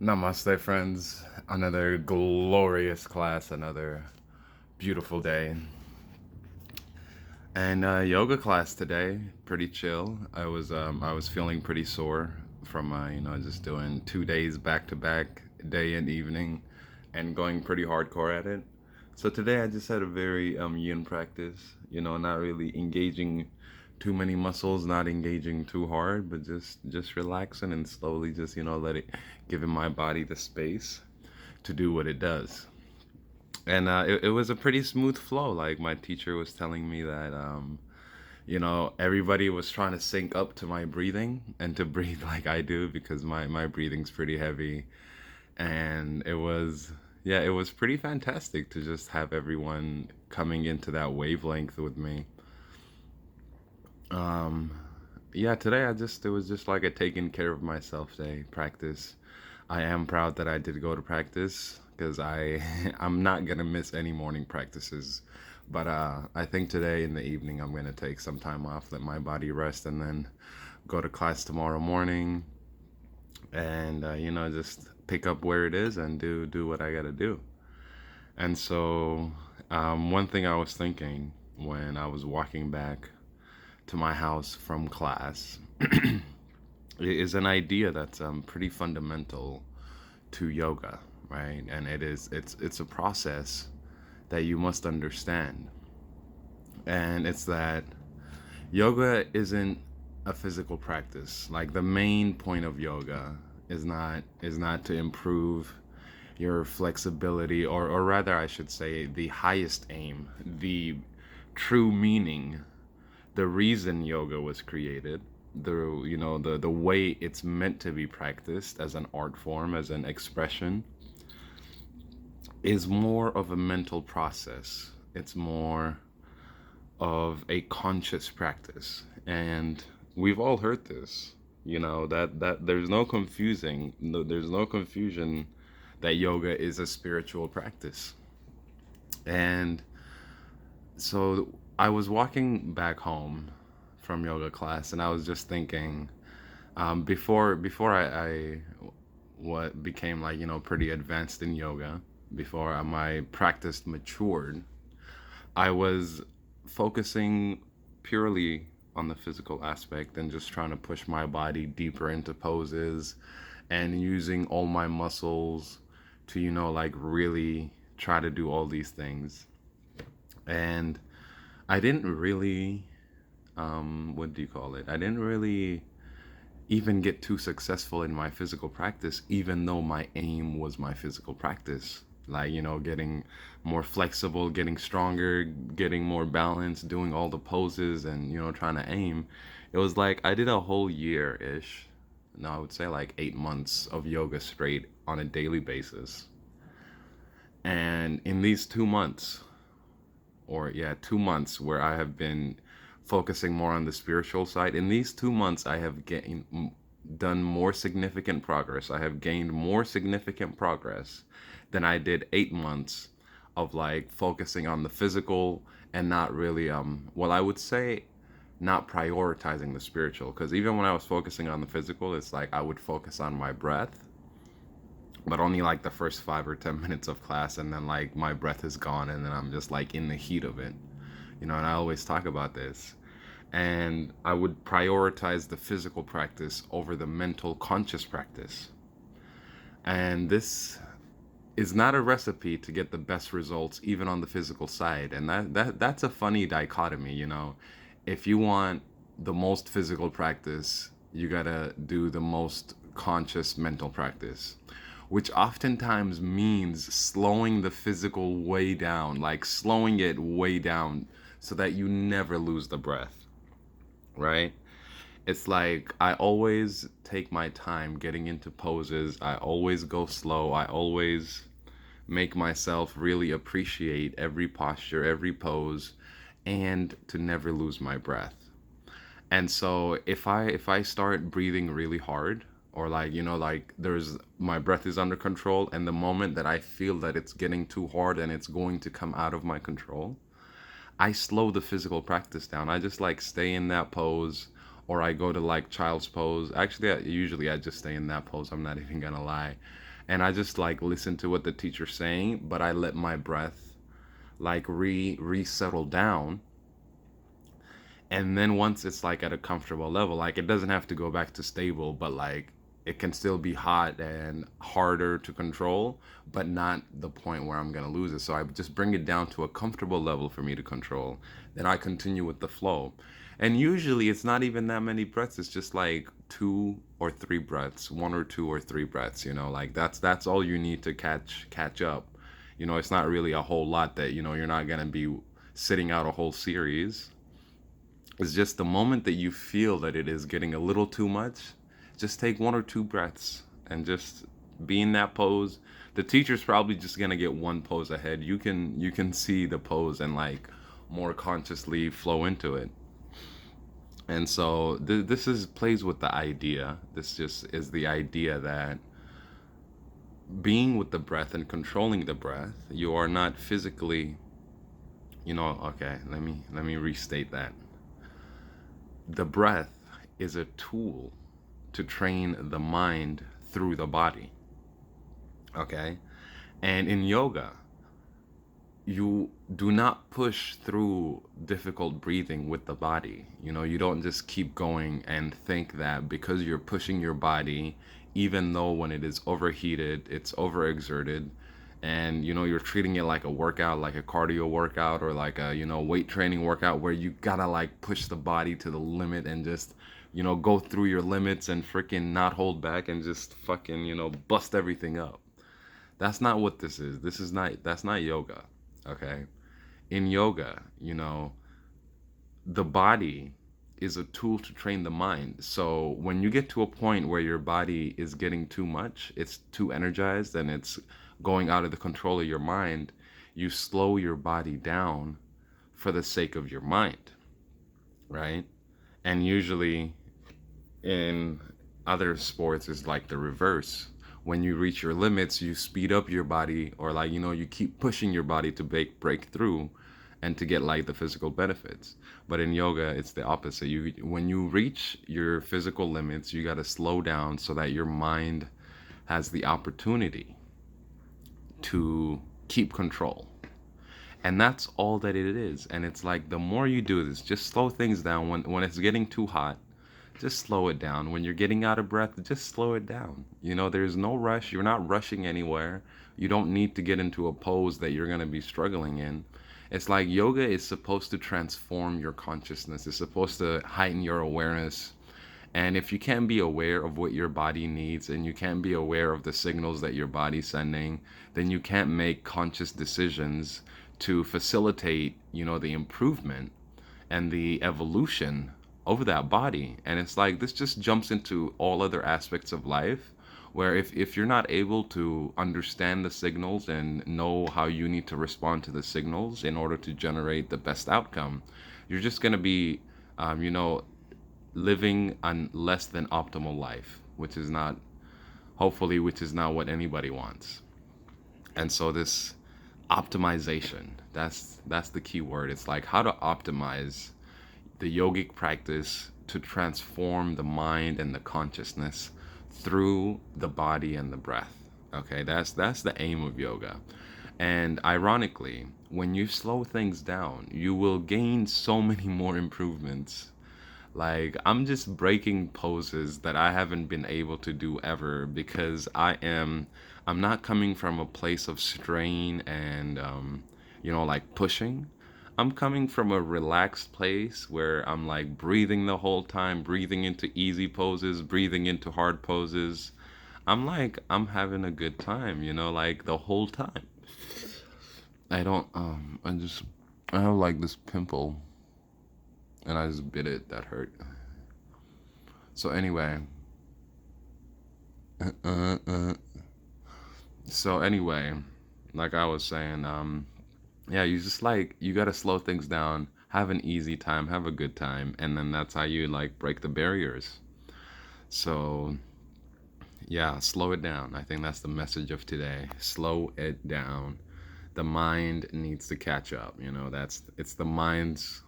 Namaste, friends. Another glorious class, another beautiful day. And yoga class today, pretty chill. I was feeling pretty sore from just doing 2 days back to back, day and evening, and going pretty hardcore at it. So today I just had a very yin practice. Not really engaging too many muscles, not engaging too hard, but just relaxing and slowly just let it, giving my body the space to do what it does. And it was a pretty smooth flow. Like my teacher was telling me that everybody was trying to sync up to my breathing and to breathe like I do because my breathing's pretty heavy. And it was pretty fantastic to just have everyone coming into that wavelength with me. Um, yeah, today it was just like a taking care of myself day practice. I am proud that I did go to practice because I'm not gonna miss any morning practices. But I think today in the evening I'm gonna take some time off, let my body rest, and then go to class tomorrow morning, and just pick up where it is and do what I gotta do. And so one thing I was thinking when I was walking back to my house from class is an idea that's pretty fundamental to yoga, right? And it's a process that you must understand. And it's that yoga isn't a physical practice. Like the main point of yoga is not to improve your flexibility, or rather I should say the highest aim, the true meaning, the reason yoga was created, the way it's meant to be practiced as an art form, as an expression, is more of a mental process. It's more of a conscious practice. And we've all heard this, that there's no confusion that yoga is a spiritual practice. And so I was walking back home from yoga class and I was just thinking, before I what became like pretty advanced in yoga, before my practice matured, I was focusing purely on the physical aspect and just trying to push my body deeper into poses and using all my muscles to like really try to do all these things. And I didn't really, what do you call it? I didn't really even get too successful in my physical practice, even though my aim was my physical practice. Like, getting more flexible, getting stronger, getting more balanced, doing all the poses and, trying to aim. It was like I did a whole year ish. No, I would say like 8 months of yoga straight on a daily basis. And in these 2 months, or yeah, 2 months where I have been focusing more on the spiritual side. In these 2 months, I have done more significant progress. I have gained more significant progress than I did 8 months of like focusing on the physical and not really, well, I would say not prioritizing the spiritual. Because even when I was focusing on the physical, it's like I would focus on my breath, but only like the first 5 or 10 minutes of class, and then like my breath is gone, and then I'm just like in the heat of it, and I always talk about this. And I would prioritize the physical practice over the mental conscious practice. And this is not a recipe to get the best results even on the physical side. And that's a funny dichotomy, If you want the most physical practice, you got to do the most conscious mental practice, which oftentimes means slowing the physical way down, like slowing it way down so that you never lose the breath, right? It's like I always take my time getting into poses. I always go slow. I always make myself really appreciate every posture, every pose, and to never lose my breath. And so if I start breathing really hard, or like like there's my breath is under control, and the moment that I feel that it's getting too hard and it's going to come out of my control, I slow the physical practice down. I just like stay in that pose, or I go to like child's pose. Actually, usually I just stay in that pose. I'm not even gonna lie. And I just like listen to what the teacher's saying, but I let my breath like resettle down. And then once it's like at a comfortable level, like it doesn't have to go back to stable, but like it can still be hot and harder to control, but not the point where I'm gonna lose it. So I just bring it down to a comfortable level for me to control. Then I continue with the flow. And usually it's not even that many breaths. It's just like two or three breaths, one or two or three breaths, like that's all you need to catch up. It's not really a whole lot that, you're not gonna be sitting out a whole series. It's just the moment that you feel that it is getting a little too much, just take one or two breaths and just be in that pose. The teacher's probably just gonna get one pose ahead. You can see the pose and like more consciously flow into it. And so this is plays with the idea. This just is the idea that being with the breath and controlling the breath, you are not physically, okay, let me restate that. The breath is a tool to train the mind through the body. Okay? And in yoga, you do not push through difficult breathing with the body. You don't just keep going and think that because you're pushing your body, even though when it is overheated, it's overexerted, and you're treating it like a workout, like a cardio workout, or like a weight training workout where you gotta like push the body to the limit and just go through your limits and freaking not hold back and just fucking bust everything up. That's not what this is. That's not yoga. Okay? In yoga, the body is a tool to train the mind. So when you get to a point where your body is getting too much, it's too energized and it's going out of the control of your mind, you slow your body down for the sake of your mind, right? And usually in other sports is like the reverse. When you reach your limits, you speed up your body, or like you keep pushing your body to break through and to get like the physical benefits. But in yoga, it's the opposite. You When you reach your physical limits, you got to slow down so that your mind has the opportunity to keep control. And that's all that it is. And it's like the more you do this, just slow things down. When it's getting too hot, just slow it down. When you're getting out of breath, just slow it down. There's no rush. You're not rushing anywhere. You don't need to get into a pose that you're going to be struggling in. It's like yoga is supposed to transform your consciousness. It's supposed to heighten your awareness. And if you can't be aware of what your body needs and you can't be aware of the signals that your body's sending, then you can't make conscious decisions to facilitate, the improvement and the evolution over that body. And it's like this just jumps into all other aspects of life where if you're not able to understand the signals and know how you need to respond to the signals in order to generate the best outcome, you're just going to be living a less than optimal life, which is not, hopefully, which is not what anybody wants. And so this optimization, that's the key word. It's like how to optimize the yogic practice to transform the mind and the consciousness through the body and the breath. Okay, that's the aim of yoga. And ironically, when you slow things down, you will gain so many more improvements. Like I'm just breaking poses that I haven't been able to do ever because I'm not coming from a place of strain and like pushing. I'm coming from a relaxed place where I'm like breathing the whole time, breathing into easy poses, breathing into hard poses. I'm having a good time, like the whole time. I don't I have like this pimple and I just bit it. That hurt. So anyway, uh, uh. so anyway, like I was saying, yeah, you just like you gotta slow things down, have an easy time, have a good time, and then that's how you like break the barriers. So yeah, slow it down. I think that's the message of today. Slow it down. The mind needs to catch up. It's the mind's